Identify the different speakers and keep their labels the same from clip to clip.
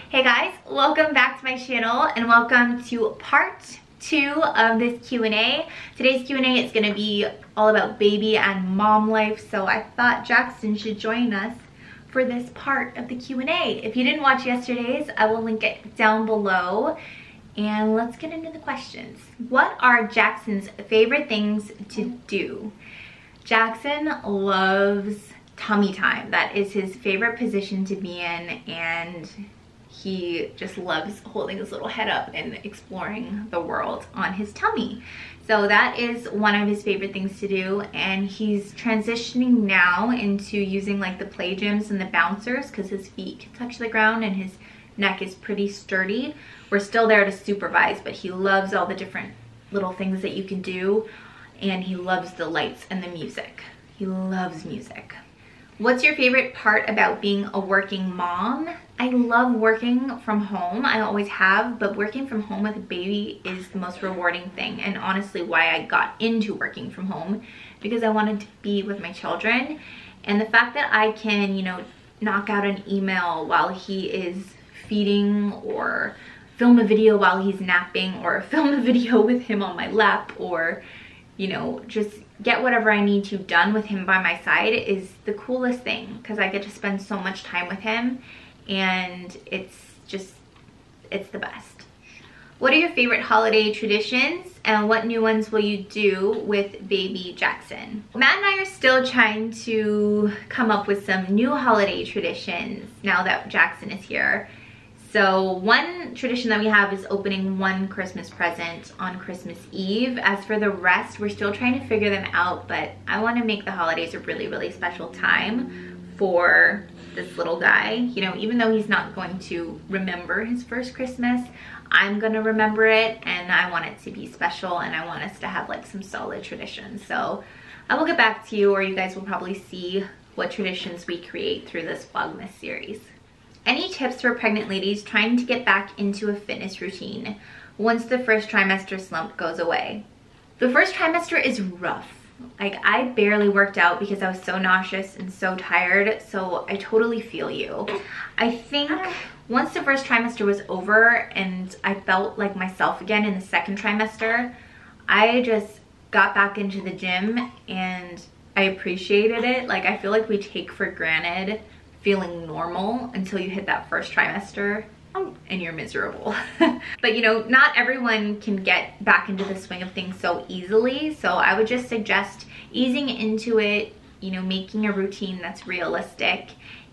Speaker 1: Hey guys, welcome back to my channel and welcome to part 2 of this Q&A. Today's Q&A is going to be all about baby and mom life, so I thought Jackson should join us for this part of the Q&A. If you didn't watch yesterday's, I will link it down below. And let's get into the questions. What are Jackson's favorite things to do? Jackson loves tummy time. That is his favorite position to be in, and he just loves holding his little head up and exploring the world on his tummy. So that is one of his favorite things to do, and he's transitioning now into using like the play gyms and the bouncers because his feet can touch the ground and his neck is pretty sturdy. We're still there to supervise, but he loves all the different little things that you can do, and he loves the lights and the music. He loves music. What's your favorite part about being a working mom? I love working from home. I always have, but working from home with a baby is the most rewarding thing, and honestly why I got into working from home, because I wanted to be with my children. And the fact that I can, you know, knock out an email while he is feeding, or film a video while he's napping, or film a video with him on my lap, or, you know, just get whatever I need to done with him by my side is the coolest thing, because I get to spend so much time with him, and it's the best. What are your favorite holiday traditions, and what new ones will you do with baby Jackson? Matt and I are still trying to come up with some new holiday traditions now that Jackson is here. So one tradition that we have is opening one Christmas present on Christmas Eve. As for the rest, we're still trying to figure them out, but I want to make the holidays a really, really special time for this little guy. You know, even though he's not going to remember his first Christmas, I'm gonna remember it, and I want it to be special, and I want us to have like some solid traditions. So I will get back to you, or you guys will probably see what traditions we create through this Vlogmas series. Any tips for pregnant ladies trying to get back into a fitness routine once the first trimester slump goes away? The first trimester is rough. Like, I barely worked out because I was so nauseous and so tired, so I totally feel you. I think once the first trimester was over and I felt like myself again in the second trimester, I just got back into the gym and I appreciated it. Like, I feel like we take for granted feeling normal until you hit that first trimester and you're miserable. But you know, not everyone can get back into the swing of things so easily, so I would just suggest easing into it, you know, making a routine that's realistic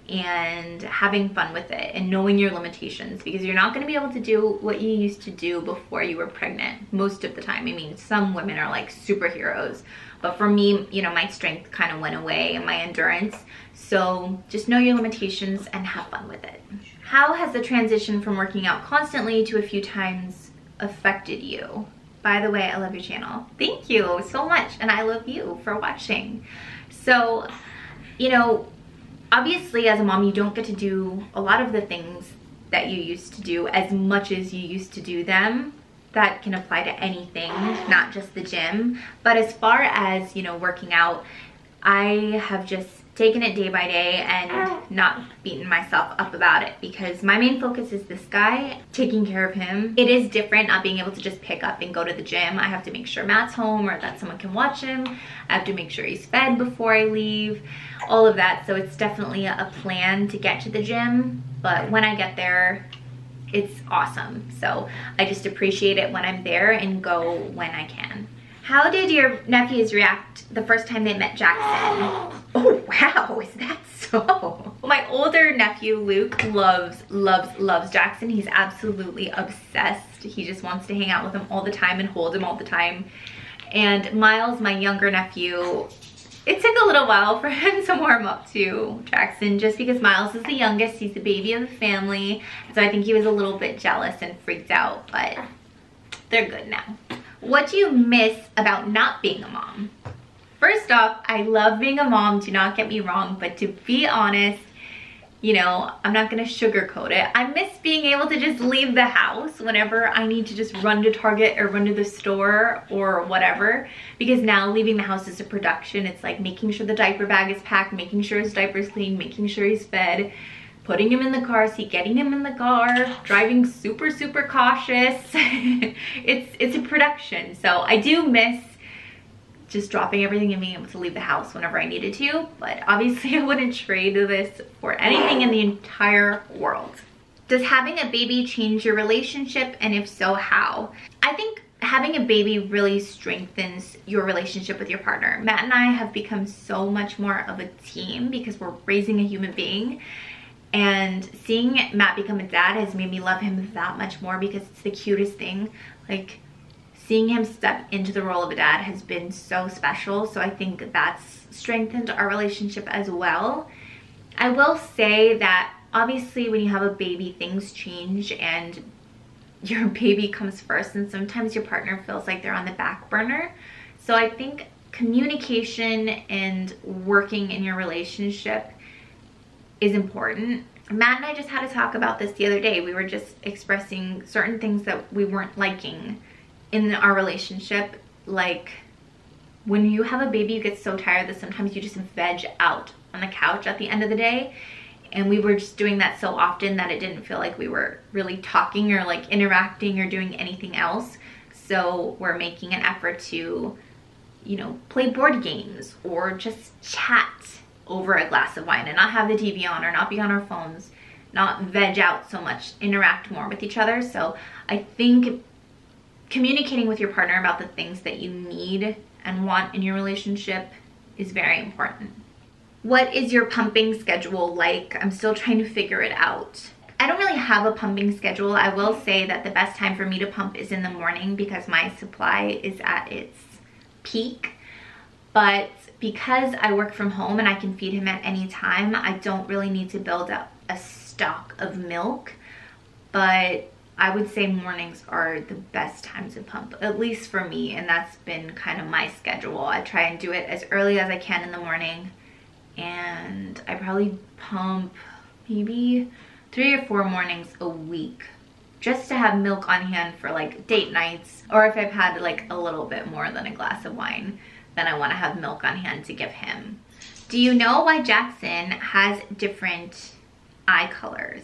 Speaker 1: and having fun with it and knowing your limitations, because you're not going to be able to do what you used to do before you were pregnant most of the time. I mean, some women are like superheroes, but for me, you know, my strength kind of went away and my endurance. So just know your limitations and have fun with it. How has the transition from working out constantly to a few times affected you? By the way, I love your channel. Thank you so much, and I love you for watching. So, you know, obviously as a mom, you don't get to do a lot of the things that you used to do as much as you used to do them. That can apply to anything, not just the gym. But as far as, you know, working out, I have just taken it day by day and not beaten myself up about it, because my main focus is this guy, taking care of him. It is different not being able to just pick up and go to the gym. I have to make sure Matt's home or that someone can watch him. I have to make sure he's fed before I leave, all of that. So it's definitely a plan to get to the gym, but when I get there, it's awesome. So I just appreciate it when I'm there and go when I can. How did your nephews react the first time they met Jackson? Oh wow, is that so? My older nephew Luke loves Jackson. He's absolutely obsessed. He just wants to hang out with him all the time and hold him all the time. And Miles, my younger nephew, it took a little while for him to warm up to Jackson, just because Miles is the youngest. He's the baby of the family. So I think he was a little bit jealous and freaked out, but they're good now. What do you miss about not being a mom? First off, I love being a mom, do not get me wrong, but to be honest, you know, I'm not gonna sugarcoat it. I miss being able to just leave the house whenever I need to just run to Target or run to the store or whatever, because now leaving the house is a production. It's like making sure the diaper bag is packed, making sure his diaper's clean, making sure he's fed, putting him in the car seat, getting him in the car, driving super, super cautious. It's a production. So I do miss just dropping everything and being able to leave the house whenever I needed to. But obviously I wouldn't trade this for anything in the entire world. Does having a baby change your relationship? And if so, how? I think having a baby really strengthens your relationship with your partner. Matt and I have become so much more of a team because we're raising a human being. And seeing Matt become a dad has made me love him that much more because it's the cutest thing. Like, seeing him step into the role of a dad has been so special. So I think that's strengthened our relationship as well. I will say that obviously when you have a baby, things change and your baby comes first, and sometimes your partner feels like they're on the back burner. So I think communication and working in your relationship is important. Matt and I just had to talk about this the other day. We were just expressing certain things that we weren't liking in our relationship. Like, when you have a baby, you get so tired that sometimes you just veg out on the couch at the end of the day. And we were just doing that so often that it didn't feel like we were really talking or like interacting or doing anything else. So we're making an effort to, you know, play board games or just chat over a glass of wine and not have the TV on or not be on our phones, not veg out so much, interact more with each other. So I think communicating with your partner about the things that you need and want in your relationship is very important. What is your pumping schedule like? I'm still trying to figure it out. I don't really have a pumping schedule. I will say that the best time for me to pump is in the morning because my supply is at its peak. But because I work from home and I can feed him at any time, I don't really need to build up a stock of milk. But I would say mornings are the best time to pump, at least for me, and that's been kind of my schedule. I try and do it as early as I can in the morning, and I probably pump maybe 3 or 4 mornings a week just to have milk on hand for like date nights, or if I've had like a little bit more than a glass of wine, then I want to have milk on hand to give him. Do you know why Jackson has different eye colors?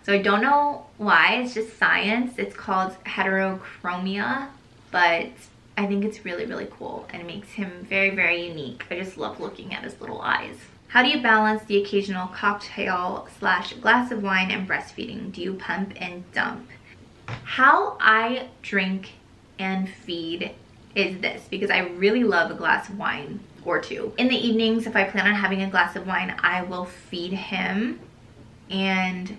Speaker 1: So I don't know why, it's just science. It's called heterochromia, but I think it's really, really cool and it makes him very, very unique. I just love looking at his little eyes. How do you balance the occasional cocktail / glass of wine and breastfeeding? Do you pump and dump? How I drink and feed is this, because I really love a glass of wine or two. In the evenings, if I plan on having a glass of wine, I will feed him and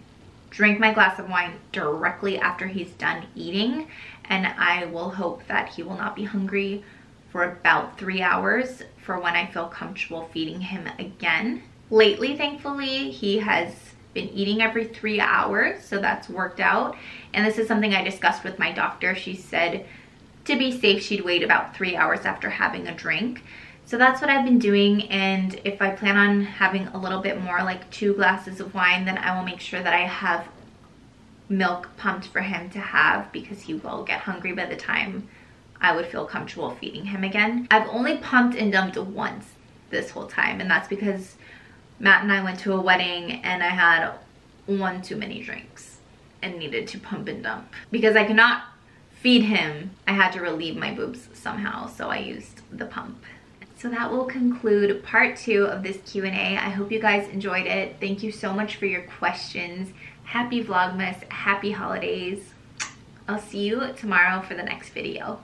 Speaker 1: drink my glass of wine directly after he's done eating, and I will hope that he will not be hungry for about 3 hours for when I feel comfortable feeding him again. Lately, thankfully, he has been eating every 3 hours, so that's worked out. And this is something I discussed with my doctor. She said to be safe, she'd wait about 3 hours after having a drink. So that's what I've been doing, and if I plan on having a little bit more, like 2 glasses of wine, then I will make sure that I have milk pumped for him to have, because he will get hungry by the time I would feel comfortable feeding him again. I've only pumped and dumped once this whole time, and that's because Matt and I went to a wedding and I had 1 too many drinks and needed to pump and dump. Because I could not feed him, I had to relieve my boobs somehow, so I used the pump. So that will conclude part 2 of this Q&A. I hope you guys enjoyed it. Thank you so much for your questions. Happy Vlogmas, happy holidays. I'll see you tomorrow for the next video.